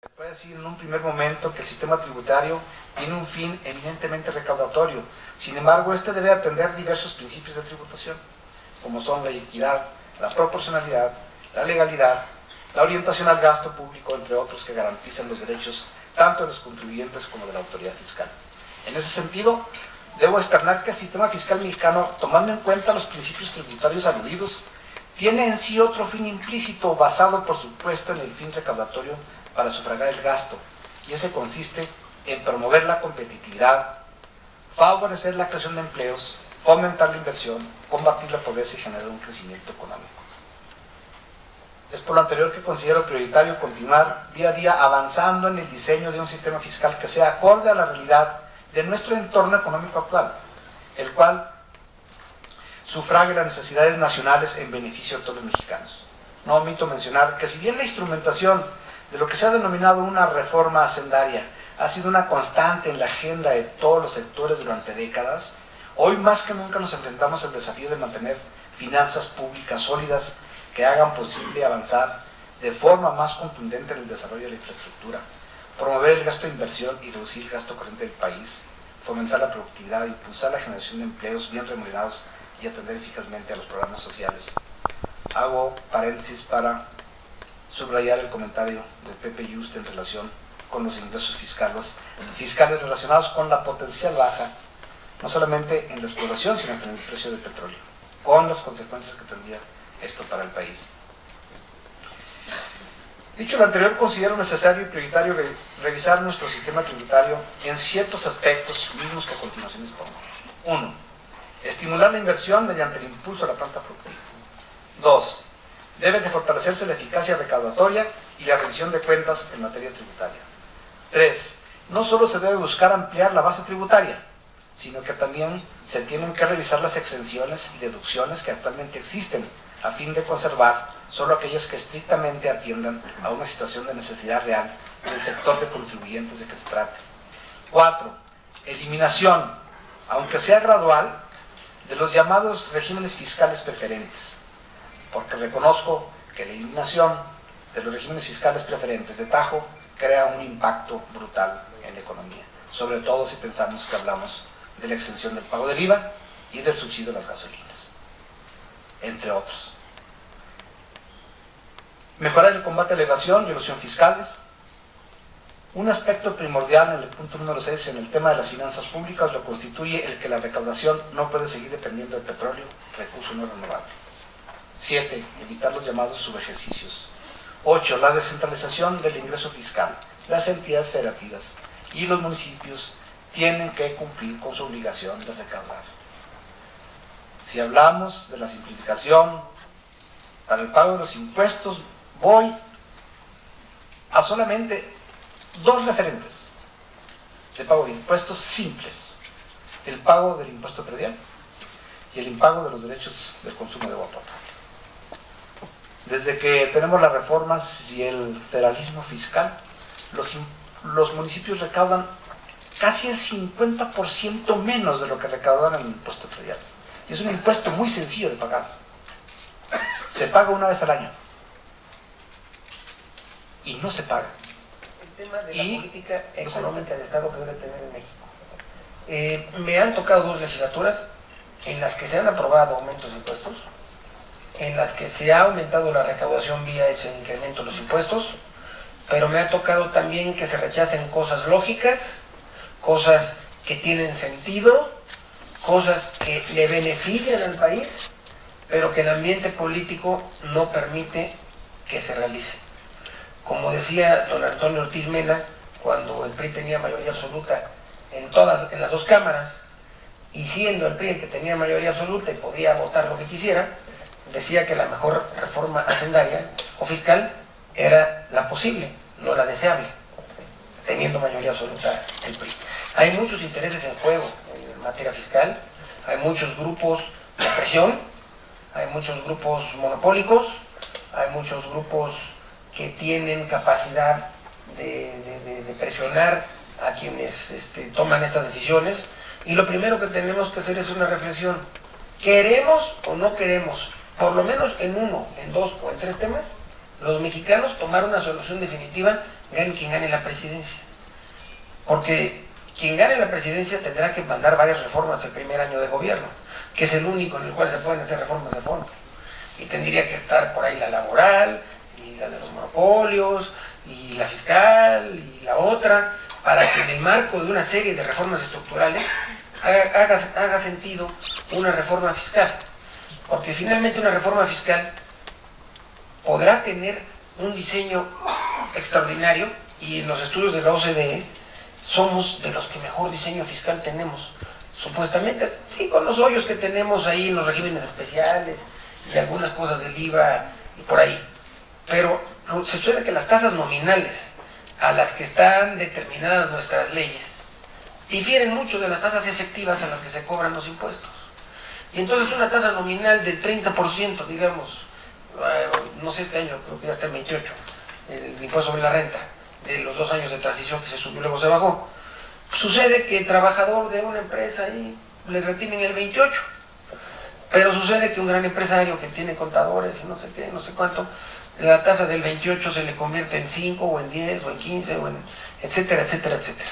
Se puede decir en un primer momento que el sistema tributario tiene un fin eminentemente recaudatorio. Sin embargo, este debe atender diversos principios de tributación, como son la equidad, la proporcionalidad, la legalidad, la orientación al gasto público, entre otros, que garantizan los derechos tanto de los contribuyentes como de la autoridad fiscal. En ese sentido, debo externar que el sistema fiscal mexicano, tomando en cuenta los principios tributarios aludidos, tiene en sí otro fin implícito basado, por supuesto, en el fin recaudatorio para sufragar el gasto, y ese consiste en promover la competitividad, favorecer la creación de empleos, fomentar la inversión, combatir la pobreza y generar un crecimiento económico. Es por lo anterior que considero prioritario continuar día a día avanzando en el diseño de un sistema fiscal que sea acorde a la realidad de nuestro entorno económico actual, el cual sufrague las necesidades nacionales en beneficio de todos los mexicanos. No omito mencionar que si bien la instrumentación de lo que se ha denominado una reforma hacendaria ha sido una constante en la agenda de todos los sectores durante décadas, hoy más que nunca nos enfrentamos al desafío de mantener finanzas públicas sólidas que hagan posible avanzar de forma más contundente en el desarrollo de la infraestructura, promover el gasto de inversión y reducir el gasto corriente del país, fomentar la productividad, impulsar la generación de empleos bien remunerados y atender eficazmente a los programas sociales. Hago paréntesis para subrayar el comentario de Pepe Yuste en relación con los ingresos fiscales relacionados con la potencial baja, no solamente en la exploración, sino en el precio del petróleo, con las consecuencias que tendría esto para el país. Dicho lo anterior, considero necesario y prioritario revisar nuestro sistema tributario en ciertos aspectos mismos que a continuación expongo. 1. Estimular la inversión mediante el impulso a la planta productiva. 2. Debe de fortalecerse la eficacia recaudatoria y la rendición de cuentas en materia tributaria. 3. No solo se debe buscar ampliar la base tributaria, sino que también se tienen que revisar las exenciones y deducciones que actualmente existen, a fin de conservar solo aquellas que estrictamente atiendan a una situación de necesidad real del sector de contribuyentes de que se trate. 4. Eliminación, aunque sea gradual, de los llamados regímenes fiscales preferentes, porque reconozco que la eliminación de los regímenes fiscales preferentes de tajo crea un impacto brutal en la economía, sobre todo si pensamos que hablamos de la exención del pago del IVA y del subsidio a las gasolinas, entre otros. Mejorar el combate a la evasión y elusión fiscales. Un aspecto primordial en el punto número 6 en el tema de las finanzas públicas lo constituye el que la recaudación no puede seguir dependiendo del petróleo, recurso no renovable. 7. Evitar los llamados subejercicios. 8. La descentralización del ingreso fiscal. Las entidades federativas y los municipios tienen que cumplir con su obligación de recaudar. Si hablamos de la simplificación para el pago de los impuestos, voy a solamente 2 referentes de pago de impuestos simples: el pago del impuesto predial y el impago de los derechos del consumo de agua potable. Desde que tenemos las reformas y el federalismo fiscal, los municipios recaudan casi el 50% menos de lo que recaudan en el impuesto predial. Y es un impuesto muy sencillo de pagar. Se paga una vez al año. Y no se paga. El tema de la política económica de Estado que debe tener en México. Me han tocado 2 legislaturas en las que se han aprobado aumentos de impuestos, en las que se ha aumentado la recaudación vía ese incremento de los impuestos, pero me ha tocado también que se rechacen cosas lógicas, cosas que tienen sentido, cosas que le benefician al país, pero que el ambiente político no permite que se realice. Como decía don Antonio Ortiz Mena, cuando el PRI tenía mayoría absoluta en las 2 cámaras, y siendo el PRI el que tenía mayoría absoluta y podía votar lo que quisiera, decía que la mejor reforma hacendaria o fiscal era la posible, no la deseable, teniendo mayoría absoluta el PRI. Hay muchos intereses en juego en materia fiscal, hay muchos grupos de presión, hay muchos grupos monopólicos, hay muchos grupos que tienen capacidad de presionar a quienes toman estas decisiones, y lo primero que tenemos que hacer es una reflexión: ¿queremos o no queremos, por lo menos en 1, en 2 o en 3 temas, los mexicanos tomar una solución definitiva, gane quien gane la presidencia. Porque quien gane la presidencia tendrá que mandar varias reformas el primer año de gobierno, que es el único en el cual se pueden hacer reformas de fondo. Y tendría que estar por ahí la laboral, y la de los monopolios, y la fiscal, y la otra, para que en el marco de una serie de reformas estructurales haga sentido una reforma fiscal. Porque finalmente una reforma fiscal podrá tener un diseño extraordinario, y en los estudios de la OCDE somos de los que mejor diseño fiscal tenemos, supuestamente, sí, con los hoyos que tenemos ahí en los regímenes especiales y algunas cosas del IVA y por ahí. Pero se suele que las tasas nominales a las que están determinadas nuestras leyes difieren mucho de las tasas efectivas a las que se cobran los impuestos. Y entonces una tasa nominal del 30%, digamos, no sé, este año creo que ya está en 28%, el impuesto sobre la renta, de los 2 años de transición que se subió y luego se bajó. Sucede que el trabajador de una empresa ahí le retienen el 28%, pero sucede que un gran empresario que tiene contadores y no sé qué, no sé cuánto, la tasa del 28 se le convierte en 5 o en 10 o en 15 o en etcétera, etcétera, etcétera.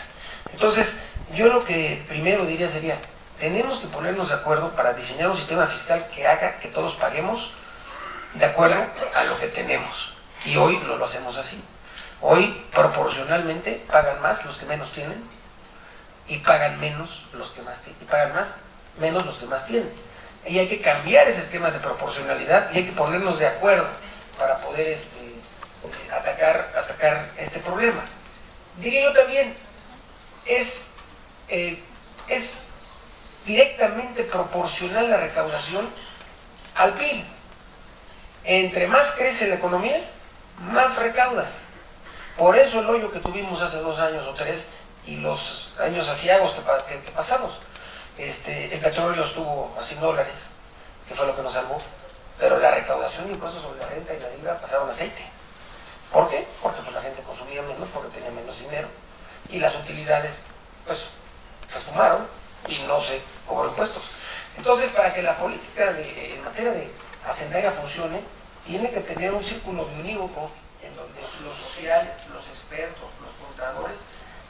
Entonces, yo lo que primero diría sería, tenemos que ponernos de acuerdo para diseñar un sistema fiscal que haga que todos paguemos de acuerdo a lo que tenemos. Y hoy no lo hacemos así. Hoy, proporcionalmente, pagan más los que menos tienen y pagan menos los que más tienen. Y pagan menos los que más tienen. Y hay que cambiar ese esquema de proporcionalidad y hay que ponernos de acuerdo para poder atacar este problema. Diría yo también, es directamente proporcional la recaudación al PIB. Entre más crece la economía, más recauda. Por eso el hoyo que tuvimos hace 2 años o 3 y los años aciagos que pasamos, el petróleo estuvo a $100, que fue lo que nos salvó, pero la recaudación de impuestos sobre la renta y la IVA pasaron a aceite. ¿Por qué? Porque pues, la gente consumía menos, porque tenía menos dinero, y las utilidades pues se sumaron y no se cobró impuestos. Entonces, para que la política en materia de hacendaria funcione, tiene que tener un círculo unívoco en donde los sociales, los expertos, los contadores,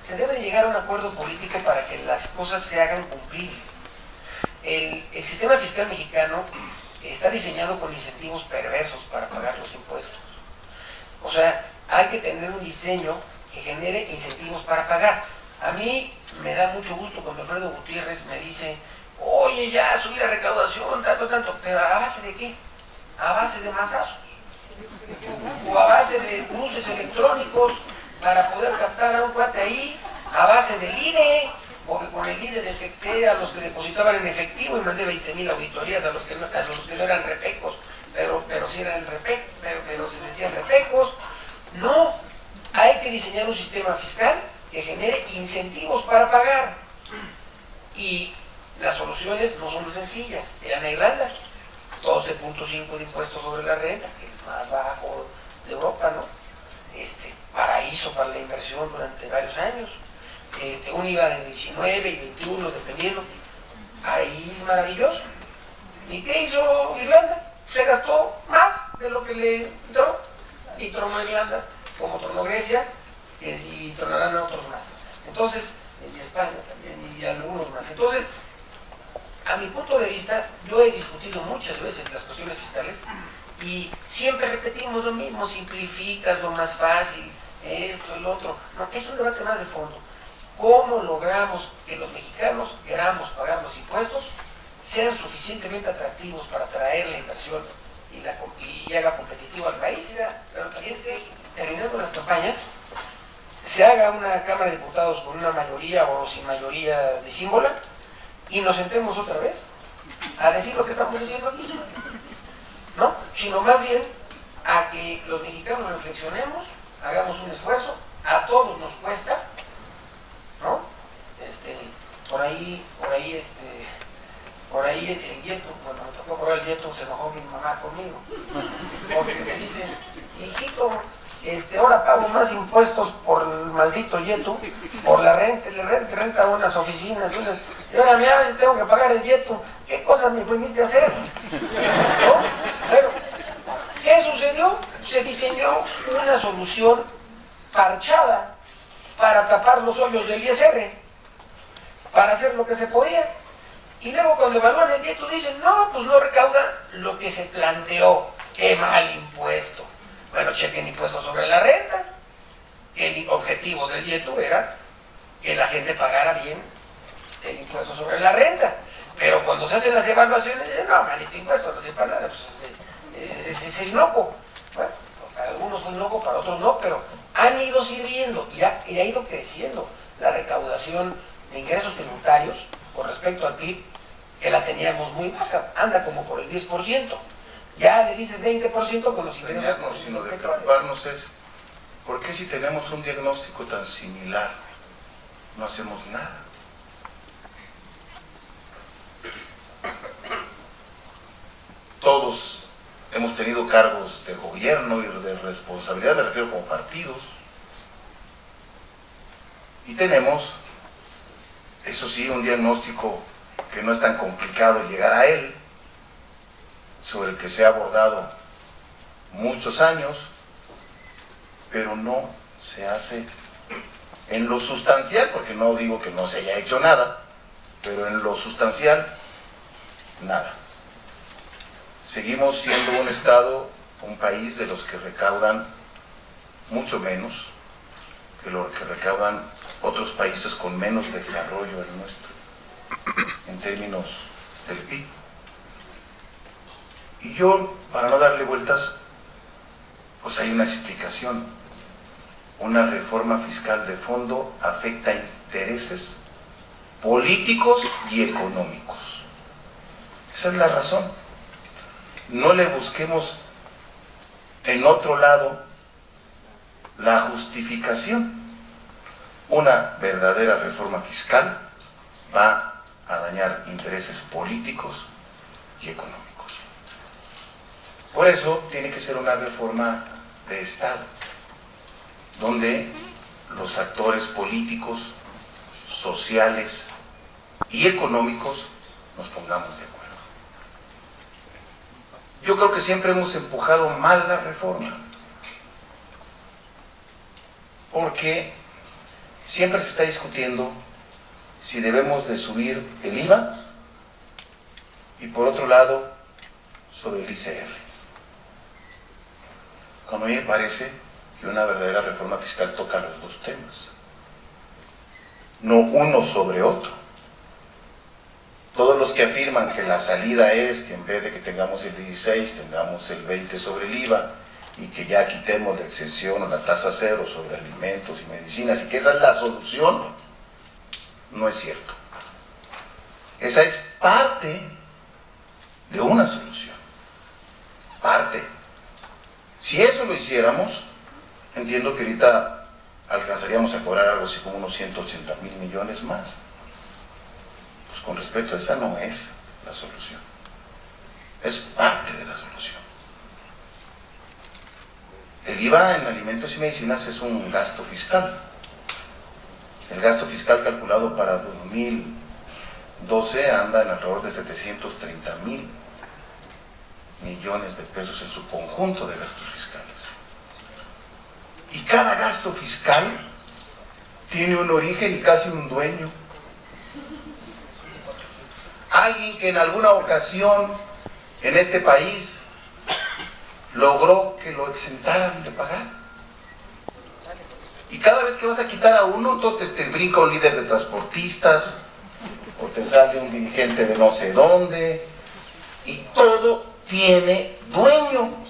se debe llegar a un acuerdo político para que las cosas se hagan cumplibles. El sistema fiscal mexicano está diseñado con incentivos perversos para pagar los impuestos. O sea, hay que tener un diseño que genere incentivos para pagar. A mí me da mucho gusto cuando Alfredo Gutiérrez me dice, oye, ya subir la recaudación, tanto, pero ¿a base de qué? A base de masazos. O a base de cruces electrónicos para poder captar a un cuate ahí, a base del INE, porque con el INE detecté a los que depositaban en efectivo y mandé 20,000 auditorías a los que no eran repecos, pero sí eran repecos, pero se decían repecos. No, hay que diseñar un sistema fiscal que genere incentivos para pagar. Y las soluciones no son sencillas. Vean a Irlanda, 12.5 de impuestos sobre la renta, que es más bajo de Europa, ¿no? Paraíso para la inversión durante varios años. Un IVA de 19 y 21, dependiendo. País maravilloso. ¿Y qué hizo Irlanda? Se gastó más de lo que le entró. Y tronó Irlanda, como tronó Grecia, y tronarán a otros más. Entonces, y España también, y algunos más. Entonces, a mi punto de vista, yo he discutido muchas veces las cuestiones fiscales y siempre repetimos lo mismo, simplificas lo más fácil, esto, el otro. No, es un debate más de fondo. ¿Cómo logramos que los mexicanos queramos pagar los impuestos, sean suficientemente atractivos para atraer la inversión y haga competitivo al país? Pero también es que, terminando las campañas, se haga una Cámara de Diputados con una mayoría o sin mayoría disímbola y nos sentemos otra vez a decir lo que estamos diciendo aquí, ¿no? Sino más bien a que los mexicanos reflexionemos, hagamos un esfuerzo, a todos nos cuesta, ¿no? Por ahí el Yeto, cuando me tocó cobrar el Yeto, se enojó mi mamá conmigo, porque me dice, hijito, ahora pago más impuestos por el maldito Yeto, por la renta, le renta unas oficinas, y ahora mira, tengo que pagar el Yeto. ¿Qué cosa me fuiste a hacer? ¿No? Bueno, ¿qué sucedió? Se se diseñó una solución parchada para tapar los hoyos del ISR, para hacer lo que se podía. Y luego cuando evalúan el YETU dicen, no, pues no recauda lo que se planteó. ¡Qué mal impuesto! Bueno, chequen impuestos sobre la renta. El objetivo del YETU era que la gente pagara bien el impuesto sobre la renta. Pero cuando se hacen las evaluaciones, dicen, no, malito impuesto, no sirve para nada, pues es inocuo. Bueno, para algunos fue inocuo, para otros no, pero han ido sirviendo y ha ido creciendo la recaudación de ingresos tributarios con respecto al PIB, que la teníamos muy baja, anda como por el 10%. Ya le dices 20% con los ingresos. No, sino de preocuparnos es, ¿por qué si tenemos un diagnóstico tan similar no hacemos nada? Todos hemos tenido cargos de gobierno y de responsabilidad, me refiero como partidos, y tenemos, eso sí, un diagnóstico que no es tan complicado llegar a él, sobre el que se ha abordado muchos años, pero no se hace en lo sustancial, porque no digo que no se haya hecho nada, pero en lo sustancial, nada. Seguimos siendo un estado, un país de los que recaudan mucho menos que lo que recaudan otros países con menos desarrollo del nuestro, en términos del PIB. Y yo, para no darle vueltas, pues hay una explicación. Una reforma fiscal de fondo afecta intereses políticos y económicos. Esa es la razón. No le busquemos en otro lado la justificación. Una verdadera reforma fiscal va a dañar intereses políticos y económicos. Por eso tiene que ser una reforma de Estado, donde los actores políticos, sociales y económicos nos pongamos de acuerdo. Yo creo que siempre hemos empujado mal la reforma, porque siempre se está discutiendo si debemos de subir el IVA y por otro lado sobre el ICR. Cuando a mí me parece que una verdadera reforma fiscal toca los dos temas, no uno sobre otro. Todos los que afirman que la salida es que en vez de que tengamos el 16, tengamos el 20 sobre el IVA y que ya quitemos la exención o la tasa cero sobre alimentos y medicinas y que esa es la solución, no es cierto. Esa es parte de una solución. Parte. Si eso lo hiciéramos, entiendo que ahorita alcanzaríamos a cobrar algo así como unos 180,000 millones más. Pues con respeto, esa no es la solución. Es parte de la solución. El IVA en alimentos y medicinas es un gasto fiscal. El gasto fiscal calculado para 2012 anda en alrededor de 730,000 millones de pesos en su conjunto de gastos fiscales. Y cada gasto fiscal tiene un origen y casi un dueño. Alguien que en alguna ocasión en este país logró que lo exentaran de pagar. Y cada vez que vas a quitar a uno, entonces te brinca un líder de transportistas, o te sale un dirigente de no sé dónde, y todo tiene dueños.